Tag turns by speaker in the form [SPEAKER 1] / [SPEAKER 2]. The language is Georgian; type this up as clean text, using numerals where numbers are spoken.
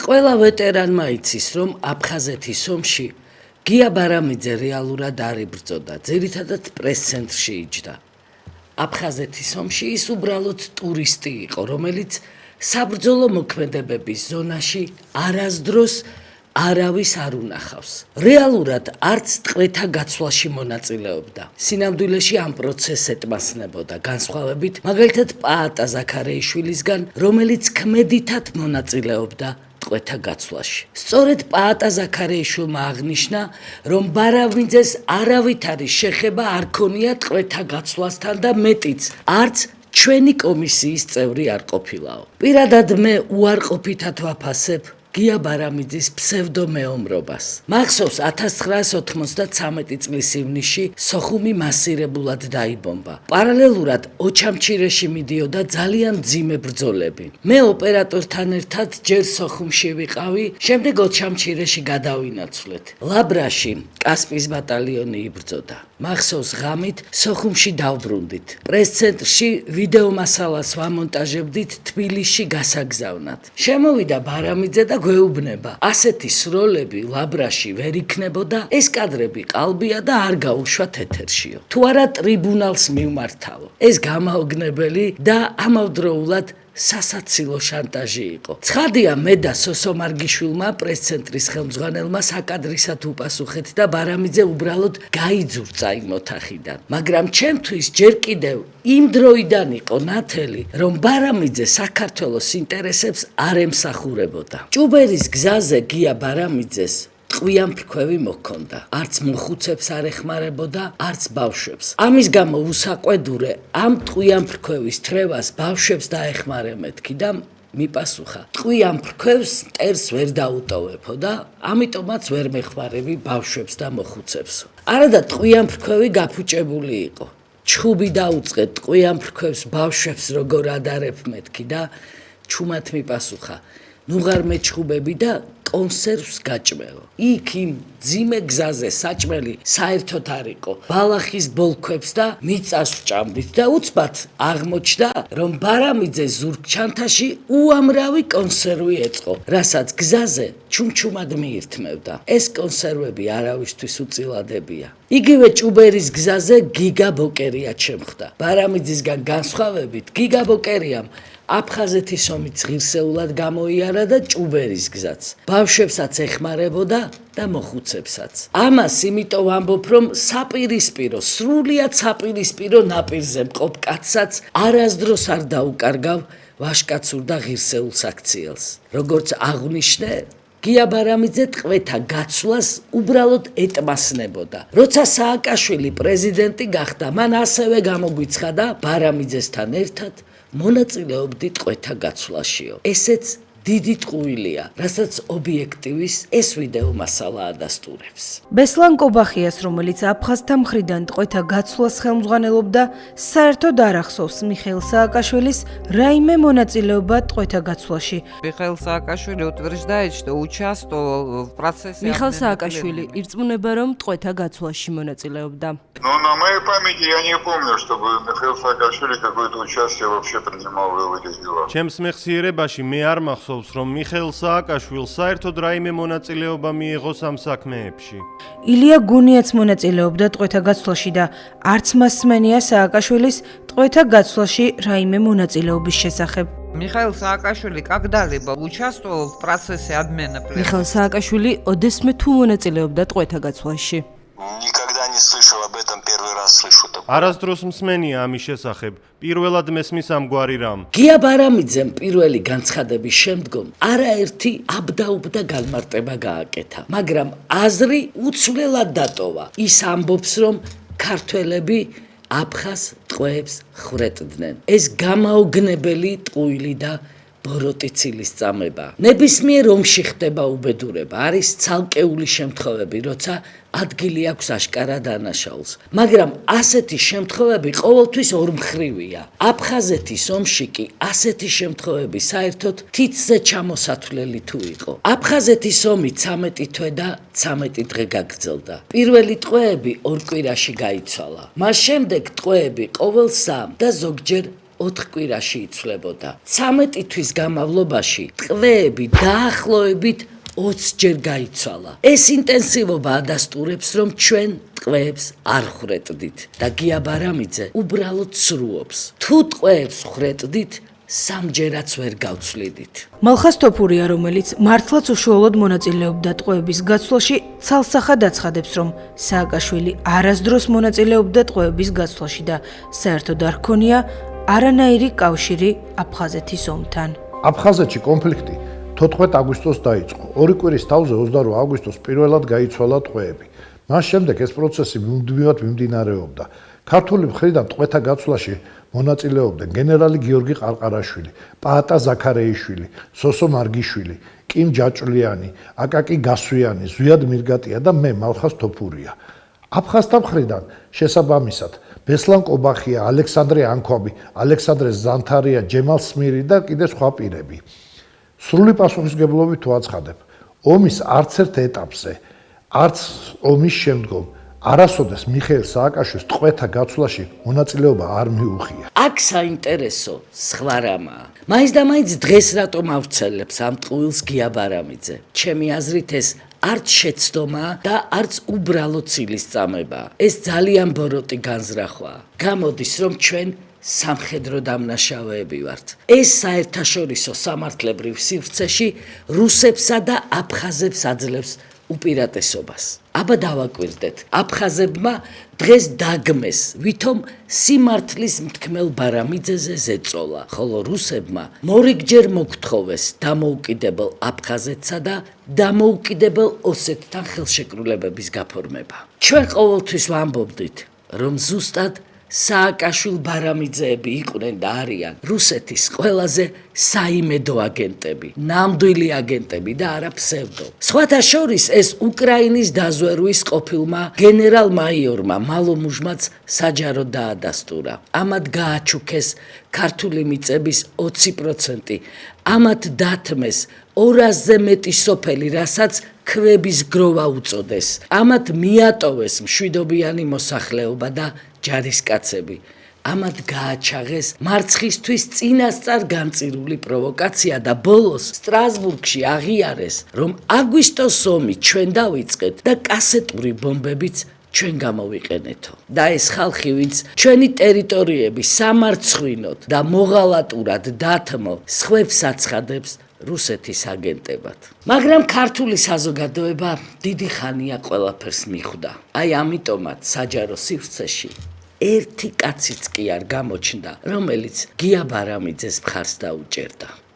[SPEAKER 1] ყველა ვეტერანმა იცის, რომ აფხაზეთის ომში გია ბარამიძე რეალურად არ იბრძოდა, ძირითადად პრეს-ცენტრში იჯდა. აფხაზეთის ომში ის უბრალოდ ტურისტი იყო, რომელიც საბრძოლო მოქმედებების ზონაში არასდროს არავის არ უნახავს. რეალურად არც ტყვეთა გაცვლაში მონაწილეობდა. სინამდვილეში ამ პროცესს ეტმასნებოდა, განსხვავებით მაგალითად პაატა ზაქარეიშვილისგან, რომელიც ქმედითად მონაწილეობდა ტყვეთა გაცვლაში. სწორედ პაატა ზაქარეიშვილმა აღნიშნა, რომ ბარამიძეს არავითარი შეხება არ ქონია ტყვეთა გაცვლასთან და მეტიც არც ჩვენი კომისიის წევრი არ ყოფილაო. პირადად მე უარყოფითად ვაფასებ გია ბარამიძის ფსევდომეომრობას. მახსოვს 1993 წლის ივნისში სოხუმი მასირებულად დაიბომბა. პარალელურად ოჩამჩირეში მიდიოდა ძალიან მძიმე ბრძოლები. მე ოპერატორთან ერთად ჯერ სოხუმში ვიყავი, შემდეგ ოჩამჩირეში გადავინაცვლეთ. ლაბრაში კასპიის ბატალიონი იბრძოდა. მახსოვს ღამით სოხუმში დავბრუნდით. პრეს-ცენტრში ვიდეო მასალას ვამონტაჟებდით თბილისში გასაგზავნად. შემოვიდა ბარამიძე და გვეუბნება, ასეთი სროლები ლაბრაში ვერ იქნებოდა, ეს კადრები ყალბია და არ გაუშვათ ეთერშიო. თუ არა ტრიბუნალს მივმართავო. ეს გამაოგნებელი და ამავდროულად სასაცილო შანტაჟი იყო. ცხადია, მე და სოსო მარგიშვილმა პრეს-ცენტრის ხელმძღვანელმა საკადრისად უპასუხეთ და ბარამიძე უბრალოდ გაიძურწა იმ ოთახიდან. მაგრამ ჩემთვის ჯერ კიდევ იმ დროიდან იყო ნათელი, რომ ბარამიძე საქართველოს ინტერესებს არ ემსახურებოდა. ჭუბერის გზაზე გია ბარამიძეს ტყვიან ფრქვევი მოჰქონდა. არც მოხუცებს არ ეხმარებოდა, არც ბავშვებს. ამის გამო უსაყვედურე ამ ტყვიან ფრქვევის თრევას ბავშვებს დაეხმარე მეთქი და მიპასუხა. ტყვიან ფრქვევს მტერს ვერ დაუტოვებო და ამიტომაც ვერ მეხმარები ბავშვებს და მოხუცებსო. არადა ტყვიან ფრქვევი გაფუჭებული იყო. ჩხუბი დაუწყეთ ტყვიან ფრქვევს ბავშვებს როგორ ადარებ მეთქი და ჩუმად მიპასუხა. ნუ ღარ მეჩხუბები და კონსერვს გაჭმევო. იქ იმ ძიმე გზაზე საჭმელი საერთოდ არ იყო. ბალახის ბოლქვებს და მიწას ვჭამდით და უცბად აღმოჩნდა, რომ ბარამიძე ზურგჩანთაში უამრავი კონსერვი ეწყო, რასაც გზაზე ჩუმჩუმად მიირთმევდა. ეს კონსერვები არავისთვის უწილადებია. იგივე ჭუბერის გზაზე გიგა ბოკერია შემხვდა. ბარამიძისგან განსხვავებით, გიგა ბოკერიამ აფხაზეთის ომიც ღირსეულად გამოიარა და ჭუბერის გზაც. ბავშვებსაც ეხმარებოდა და მოხუცებსაც. ამას იმიტომ ვამბობ, რომ საპირისპირო, სრულიად საპირისპირო ნაპირზე მყოფ კაცსაც არასდროს არ დაუკარგავ ვაჟკაცურ და ღირსეულ საქციელს. როგორც აღვნიშნე, გია ბარამიძე ტყვეთა გაცვლას უბრალოდ ეტმასნებოდა. როცა სააკაშვილი პრეზიდენტი გახდა, მან ასევე გამოგვიცხადა ბარამიძესთან ერთად მონაწილეობდი ტყვეთა გაცვლაშიო. ესეც დიდი ტყუილია, რასაც ობიექტივის ეს ვიდეო მასალა ადასტურებს.
[SPEAKER 2] ბესლან კობახიას, რომელიც აფხაზთა მხრიდან ტყვეთა გაცვლას ხელმძღვანელობდა, საერთოდ არ ახსოვს მიხეილ სააკაშვილის რაიმე მონაწილეობა ტყვეთა გაცვლაში.
[SPEAKER 3] Михаил Саакашвили утверждает, что участвовал в процессе.
[SPEAKER 2] მიხეილ სააკაშვილი ირწმუნება, რომ ტყვეთა გაცვლაში მონაწილეობდა.
[SPEAKER 4] Но на моей памяти я не помню, чтобы Михаил Саакашвили какое-то участие вообще принимал в этих делах.
[SPEAKER 5] ჩემს მეხსიერებაში მე არ მახსოვს, რომ მიხეილ სააკაშვილს საერთოდ რაიმე მონაწილეობა მიიღო ამ საქმეებში.
[SPEAKER 2] ილია გუნიაც მონაწილეობდა ტყვეთა გაცვლაში და არც მას სმენია სააკაშვილის ტყვეთა გაცვლაში რაიმე монაწილეობის შესახებ.
[SPEAKER 3] Михаил Саакашвили когда-либо участвовал в процессе обмена пленных?
[SPEAKER 2] მიხეილ სააკაშვილი ოდესმე თუ მონაწილეობდა ტყვეთა გაცვლაში.
[SPEAKER 6] Никогда не слышал об этом, первый раз слышу такое.
[SPEAKER 5] არასდროს მსმენია ამის შესახებ. პირველად მესმის ამგვარი რამ.
[SPEAKER 1] გია ბარამიძემ პირველი განცხადების შემდგომ არაერთი აბდაუბდა განმარტება გააკეთა, მაგრამ აზრი უცვლელად დატოვა. ის ამბობს, რომ ქართველები აფხაზ ტყვეებს ხრეტდნენ. ეს გამაოგნებელი ტყუილი და ბოროტიცილის წამება. ნებისმიერ ომში ხდება უბედურება, არის ცალკეული შემთხვევები, როცა ადგილი აქვს აშკარა დანაშაულს. მაგრამ ასეთი შემთხვევები ყოველთვის ორმხრივია. აფხაზეთის ომში კი ასეთი შემთხვევები საერთოდ თითზე ჩამოსათვლელი თუ იყო. აფხაზეთის ომი 13 თვე და 13 დღე გაგრძელდა. პირველი ტყვეები 2 კვირაში გაიცვალა. მას შემდეგ ტყვეები ყოველ 3 და ზოგჯერ 4 კვირაში იცვლებოდა. 13 თვის განმავლობაში ტყვეები დაახლოებით 20 ჯერ გაიცვალა. ეს ინტენსივობა ადასტურებს, რომ ჩვენ ტყვეებს არ ხვრეტდით და გია ბარამიძე უბრალოდ სრუობს. თუ ტყვეებს ხვრეტდით, სამჯერაც ვერ გავცვლიდით.
[SPEAKER 2] მალხას თოფურია, რომელიც მართლაც უშუალოდ მონაწილეობდა ტყვეების გაცვლაში, ცალსახად აცხადებს, რომ სააკაშვილი არასდროს მონაწილეობდა ტყვეების გაცვლაში და საერთოდ არ ჰქონია არანაირი კავშირი აფხაზეთის ომთან.
[SPEAKER 7] აფხაზეთში კონფლიქტი 14 აგვისტოს დაიწყო. 2 კვირის თავზე 28 აგვისტოს პირველად გაიცვალა ტყვეები. მას შემდეგ ეს პროცესი მუდმივად მიმდინარეობდა. ქართული მხრიდან ტყვეთა გაცვლაში მონაწილეობდნენ გენერალი გიორგი ყარყარაშვილი, პაატა ზაქარეიშვილი, სოსო მარგიშვილი, კიმ ჯაჭვლიანი, აკაკი გასვიანი, ზვიად მირგატია და მე მალხას თოფურია. აფხაზთა მხრიდან შესაბამისად ბესლან კობახია, ალექსანდრე ანქვაბი, ალექსანდრე ზანთარია, ჯემალ სმირი და კიდე სხვა პირები. სრული პასუხისმგებლობით ვაცხადებ, ომის არც ერთ ეტაპზე, არც ომის შემდგომ არასოდეს მიხეილ სააკაშვილს ტყვეთა გაცვლაში მონაწილეობა არ მიუღია.
[SPEAKER 1] აქ საინტერესო სხვა რამაა. მაინც და მაინც დღეს რატომ ავრცელებს ამ ტყუილს გია ბარამიძე? ჩემი აზრით ეს არც შეცდომაა და არც უბრალო ცილისწამებაა. ეს ძალიან ბოროტი განზრახვაა. გამოდის, რომ ჩვენ სამხედრო დამნაშავეები ვართ. ეს საერთაშორისო სამართლებრივ სივრცეში რუსებსა და აფხაზებს აძლევს უპირატესობას. აბა დავაკვირდეთ, აფხაზებმა დღეს დაგმეს, ვითომ სიმართლის მთქმელ ბარამიძეზე ზეწოლა, ხოლო რუსებმა მორიგჯერ მოგთხოვეს დამოუკიდებელ აფხაზეთსა და დამოუკიდებელ ოსეთთან ხელშეკრულებების გაფორმება. ჩვენ ყოველთვის ვამბობდით, რომ ზუსტად სააკაშვილ ბარამიძეები იყვნენ და არიან რუსეთის ყველაზე საიმედო აგენტები, ნამდვილი აგენტები და არა ფსევდო. სხვათა შორის ეს უკრაინის დაზვერვის ყოფილმა გენერალ-მაიორმა მალომუჟმაც საჯაროდ დაადასტურა. ამათ გააჩუქეს ქართული მიწების 20%, ამათ დათმეს 200-ზე მეტი სოფელი, რასაც ქვების გროვა უწოდეს. ამათ მიატოვეს მშვიდობიანი მოსახლეობა და ჯარისკაცები. ამათ გააჩაღეს მარცხისთვის წინასწარ განწირული პროვოკაცია და ბოლოს სტრასბურგში აღიარეს, რომ აგვისტოს ომი ჩვენ დავიწყეთ და კასეტური ბომბებიც ჩვენ გამოვიყენეთო. და ეს ხალხი, ვინც ჩვენი ტერიტორიები სამარცხვინოდ და მოღალატურად დათმო, სხვებს აცხადებს რუსეთის აგენტებად. მაგრამ ქართული საზოგადოება დიდი ხანია ყველაფერს მიხვდა. აი ამიტომაც საჯარო სივრცეში ერთი კაციც კი არ გამოჩნდა, რომელიც გია ბარამიძეს მხარს დაუჭერდა.